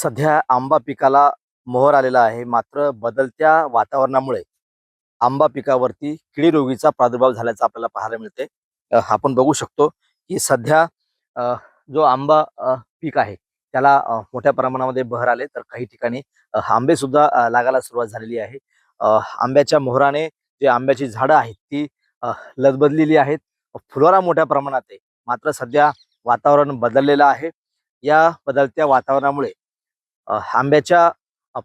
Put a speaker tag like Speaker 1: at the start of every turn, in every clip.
Speaker 1: सध्या आंबा पिकाला मोहर आलेला आहे. मात्र बदलत्या वातावरणामुळे आंबा पिकावरती किडी रोगीचा प्रादुर्भाव झाल्याचं आपल्याला पाहायला मिळते. आपण बघू शकतो की सध्या अ, जो आंबा पीक आहे त्याला मोठ्या प्रमाणामध्ये बहर आले, तर काही ठिकाणी आंबे सुद्धा लागायला सुरुवात झालेली आहे. आंब्याच्या मोहराने जे आंब्याची झाडं आहेत ती लदबदलेली आहेत. फुलोरा मोठ्या प्रमाणात आहे. मात्र सध्या वातावरण बदललेलं आहे. या बदलत्या वातावरणामुळे आंब्याच्या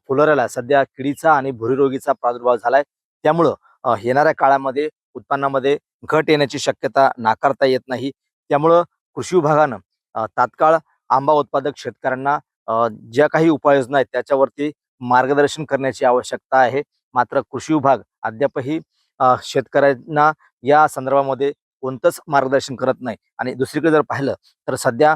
Speaker 1: फुलोऱ्याला सध्या किडीचा आणि भुरीरोगीचा प्रादुर्भाव झालाय. त्यामुळं येणाऱ्या काळामध्ये उत्पन्नामध्ये घट येण्याची शक्यता नाकारता येत नाही. त्यामुळं कृषी विभागानं तात्काळ आंबा उत्पादक शेतकऱ्यांना ज्या काही उपाययोजना आहेत त्याच्यावरती मार्गदर्शन करण्याची आवश्यकता आहे. मात्र कृषी विभाग अद्यापही शेतकऱ्यांना या संदर्भामध्ये कोणतंच मार्गदर्शन करत नाही. आणि दुसरीकडे जर पाहिलं तर सध्या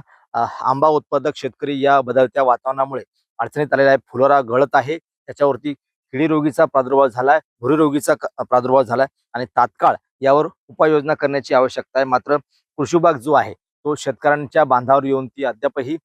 Speaker 1: आंबा उत्पादक शेतकरी या बदलत्या वातावरणामुळे अडचणीत आलेला आहे. फुलोरा गळत आहे. त्याच्यावरती किडी रोगीचा प्रादुर्भाव झालाय, भुरी रोगीचा प्रादुर्भाव झालाय आणि तात्काळ यावर उपाययोजना करण्याची आवश्यकता आहे. मात्र कृषी विभाग जो आहे तो शेतकऱ्यांच्या बांधावर येऊन ती अद्यापही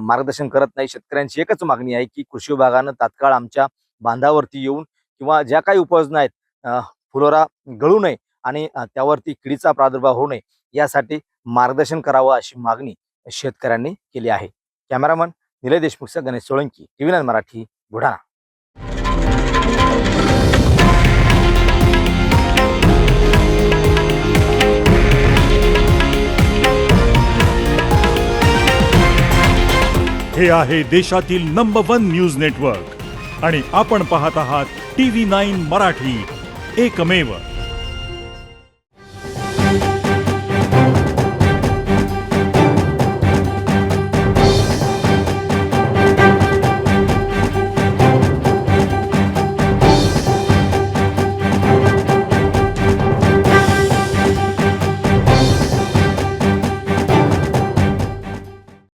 Speaker 1: मार्गदर्शन करत नाही. शेतकऱ्यांची एकच मागणी आहे की कृषी विभागानं तात्काळ आमच्या बांधावरती येऊन किंवा ज्या काही उपाययोजना आहेत फुलोरा गळू नये आणि त्यावरती किडीचा प्रादुर्भाव होऊ नये यासाठी मार्गदर्शन करावं अशी मागणी शेतकऱ्यांनी केली आहे. कॅमेरामन निलय देशमुखचा गणेश सोळंकी, TV9 मराठी, बुलढाणा.
Speaker 2: हे आहे देशातील नंबर 1 न्यूज नेटवर्क आणि आपण पाहत आहात TV9 मराठी, एकमेव.